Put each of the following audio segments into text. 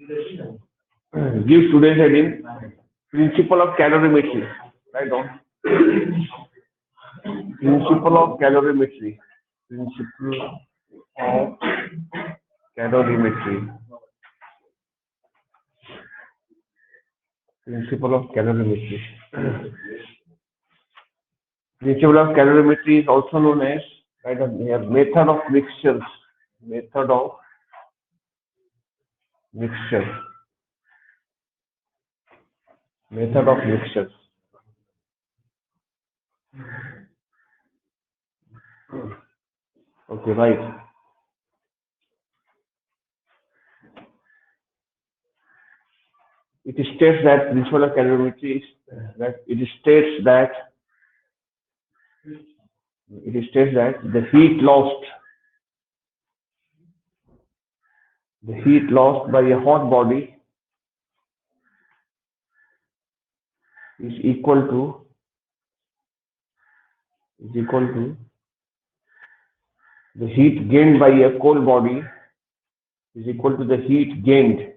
Give today's heading Principle of Calorimetry. Write down. Principle of Calorimetry. Principle of Calorimetry. Principle of Calorimetry. Principle of Calorimetry is also known as method of mixtures. Method of mixture. Method of mixtures. Okay, right. It states that principle of calorimetry is that it states that the heat lost by a hot body is equal to the heat gained by a cold body is equal to the heat gained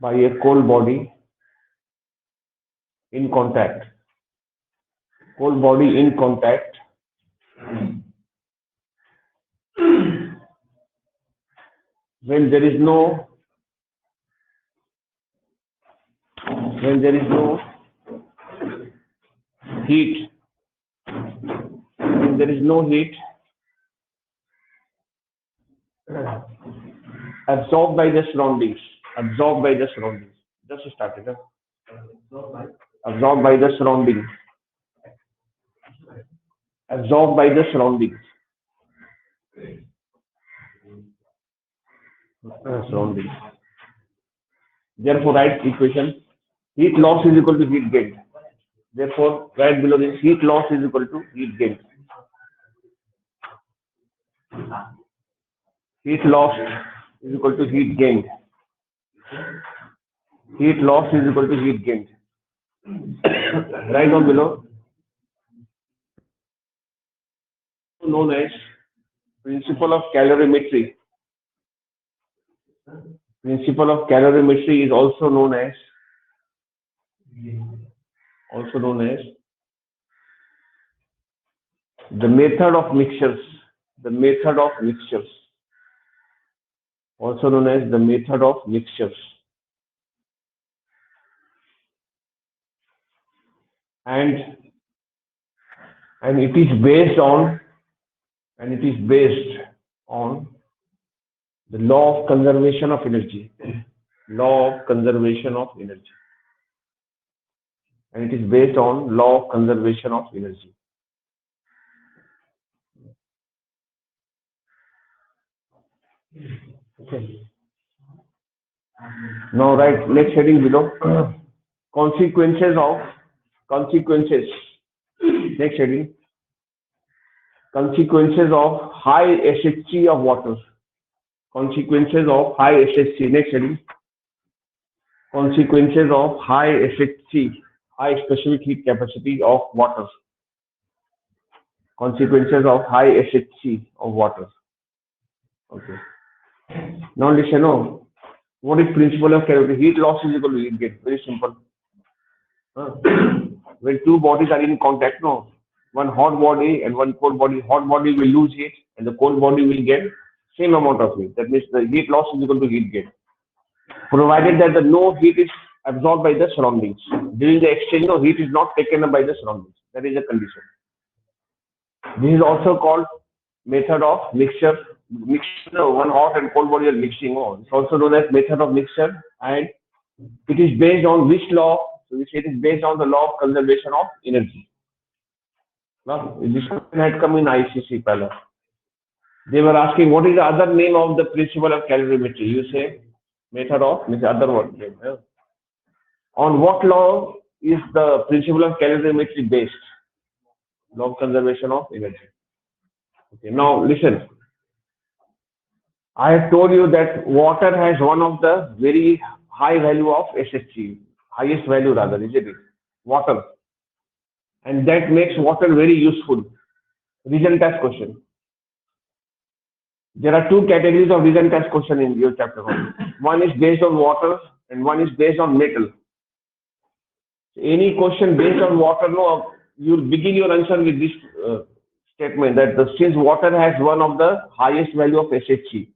by a cold body in contact. Cold body in contact when there is no heat, absorbed by the surroundings. Just started. Absorbed by the surroundings. Surroundings. Therefore, write equation. Heat loss is equal to heat gained. Therefore, right below this, heat loss is equal to heat gained. Heat loss is equal to heat gained. Heat loss is equal to heat gained. Right down below, known as principle of calorimetry. Principle of calorimetry is also known as the method of mixtures. Also known as the method of mixtures. And it is based on the law of conservation of energy. And it is based on law of conservation of energy. Okay. Now write next heading below. Consequences. Next heading. Consequences of high SHC of water. Consequences of high SHC. Next heading. Consequences of high SHC, high specific heat capacity of water. Consequences of high SHC of water. Okay. Now listen. What is principle of calorimetry? Heat loss is equal to heat gain. Very simple. When two bodies are in contact, one hot body and one cold body. Hot body will lose heat, and the cold body will get same amount of heat. That means the heat loss is equal to heat gain, provided that the no heat is absorbed by the surroundings. During the exchange, no heat is not taken up by the surroundings. That is a condition. This is also called method of mixture. One hot and cold body are mixing. It's also known as method of mixture, and it is based on which law? So we say it is based on the law of conservation of energy. Now, this had come in ICC panel. They were asking what is the other name of the principle of calorimetry. You say method of other word. On what law is the principle of calorimetry based? Law of conservation of energy. Okay. Now listen. I have told you that water has one of the very high value of SHC, highest value rather, isn't it? Water. And that makes water very useful. Reason test question. There are two categories of written test question in your chapter one. One is based on water and one is based on metal. Any question based on water, no, you'll begin your answer with this statement that since water has one of the highest value of SHG,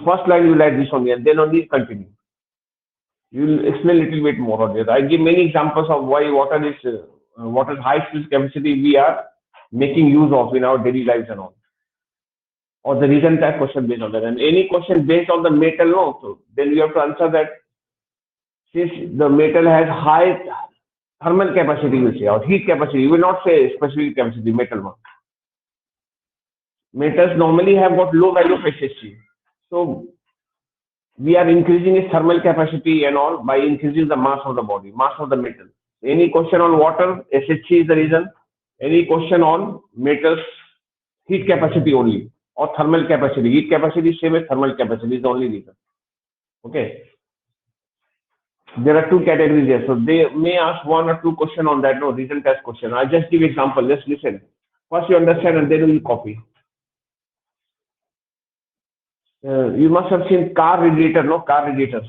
first line you write this only and then only continue. You will explain a little bit more on this. I give many examples of why water is water's high storage capacity we are making use of in our daily lives and all. Or the reason type question based on that. And any question based on the metal also, then you have to answer that since the metal has high thermal capacity, you say, or heat capacity, you will not say specific capacity, metal. Metals normally have got low value of SHG. So we are increasing its thermal capacity and all by increasing the mass of the body, mass of the metal. Any question on water, SHG is the reason. Any question on metals, heat capacity only, or thermal capacity. Heat capacity same as thermal capacity is the only reason. Okay. There are two categories here. So they may ask one or two questions on that, no, written test question. I just give example. Let's listen. First you understand and then you copy. You must have seen car radiator, no? Car radiators.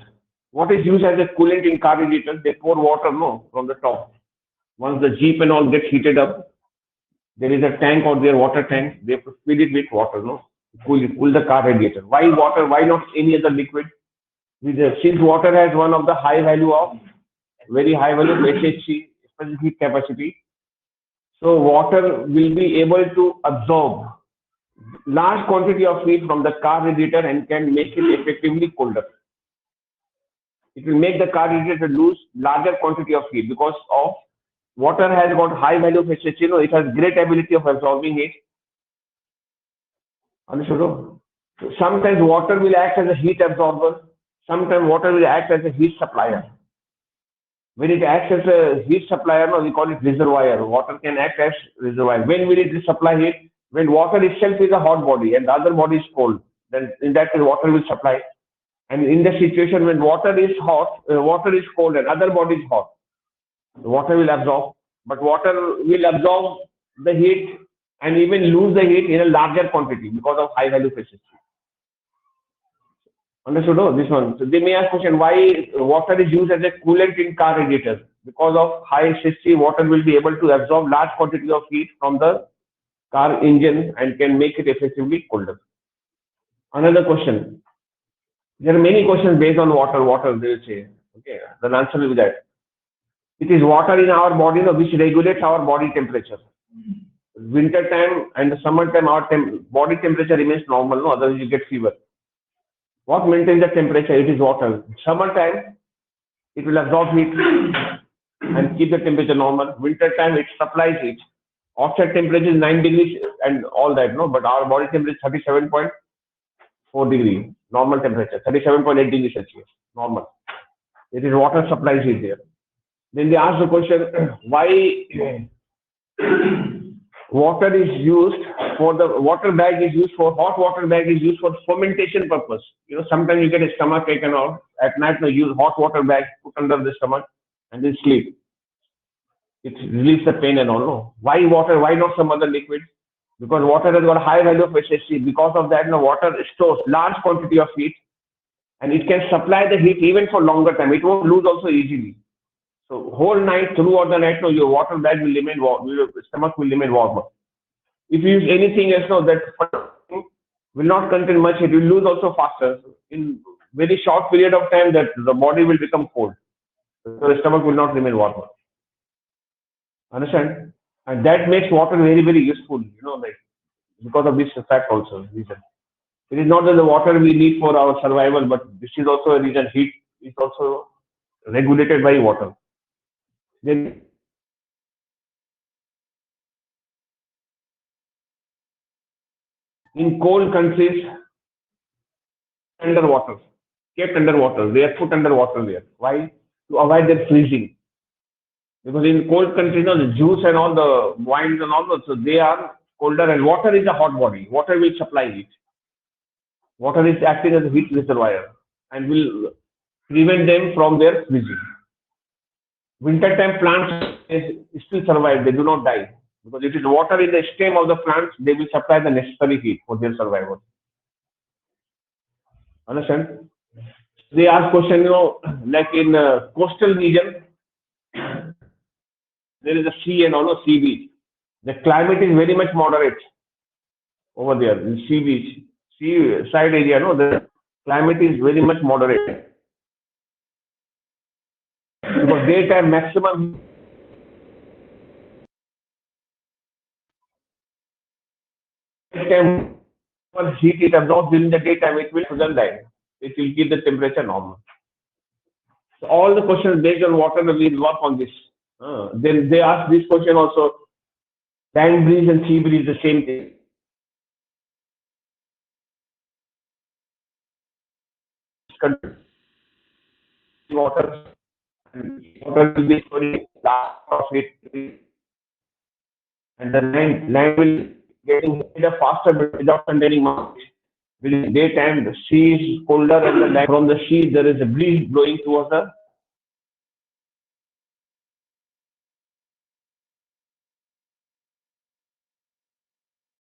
What is used as a coolant in car radiator? They pour water, no, from the top. Once the Jeep and all gets heated up, there is a tank or their water tank. They have to fill it with water, no? Cool the car radiator. Why water? Why not any other liquid? Since water has one of the high value of very high value of SHG, specific heat capacity, so water will be able to absorb large quantity of heat from the car radiator and can make it effectively colder. It will make the car radiator lose larger quantity of heat because of water has got high value of SHG. You know, it has great ability of absorbing heat. Understood? Sometimes water will act as a heat absorber. Sometimes water will act as a heat supplier. When it acts as a heat supplier, no, we call it reservoir. Water can act as reservoir. When will it supply heat? When water itself is a hot body and the other body is cold, then in that case water will supply. And in the situation when water is hot, water is cold and other body is hot, the water will absorb. But water will absorb the heat and even lose the heat in a larger quantity because of high value SHG. Understood? No? This one. So they may ask question why water is used as a coolant in car radiators. Because of high SHG, water will be able to absorb large quantity of heat from the car engine and can make it effectively colder. Another question. There are many questions based on water. Water, they will say. Okay, the answer will be that. It is water in our body, no, which regulates our body temperature. Winter time and the summer time, our body temperature remains normal, no, otherwise you get fever. What maintains the temperature? It is water. Summertime, it will absorb heat and keep the temperature normal. Winter time, it supplies heat. Outside temperature is 9 degrees and all that, no, but our body temperature is 37.4 degrees, normal temperature, 37.8 degrees Celsius, normal. It is water supplies heat there. Then they ask the question, why water is used for the water bag is used for hot water bag is used for fermentation purpose. You know, sometimes you get a stomach ache and all. At night, they use hot water bag put under the stomach and then sleep. It relieves the pain and all. No. Why water? Why not some other liquid? Because water has got a high value of SHG. Because of that, no, water stores large quantity of heat and it can supply the heat even for longer time. It won't lose also easily. So whole night, throughout the night, no, your water bag will remain warm, your stomach will remain warmer. If you use anything else, no, that will not contain much, it will lose also faster. In very short period of time, that the body will become cold. So the stomach will not remain warmer. Understand? And that makes water very, very useful, you know, like because of this fact also, reason. It is not that the water we need for our survival, but this is also a reason. Heat is also regulated by water. Then in cold countries, underwater, kept underwater, they are put underwater there. Why? To avoid their freezing. Because in cold countries, you know, the juice and all the wines and all that, so they are colder and water is a hot body. Water will supply heat. Water is acting as a heat reservoir and will prevent them from their freezing. Winter time plants still survive, they do not die. Because it is water in the stem of the plants, they will supply the necessary heat for their survival. Understand? They ask question, like in coastal region, there is a sea and also sea beach. The climate is very much moderate over there in sea beach, sea side area. No, the climate is very much moderate because daytime maximum time heat it absorbs during the daytime, it will die. It will keep the temperature normal. So all the questions based on water, we'll work on this. Then they ask this question also. Land breeze and sea breeze, the same thing. Water, water will be storing last of it, and the land will getting heated faster but without containing much. During daytime, the sea is colder, and the land from the sea there is a breeze blowing towards the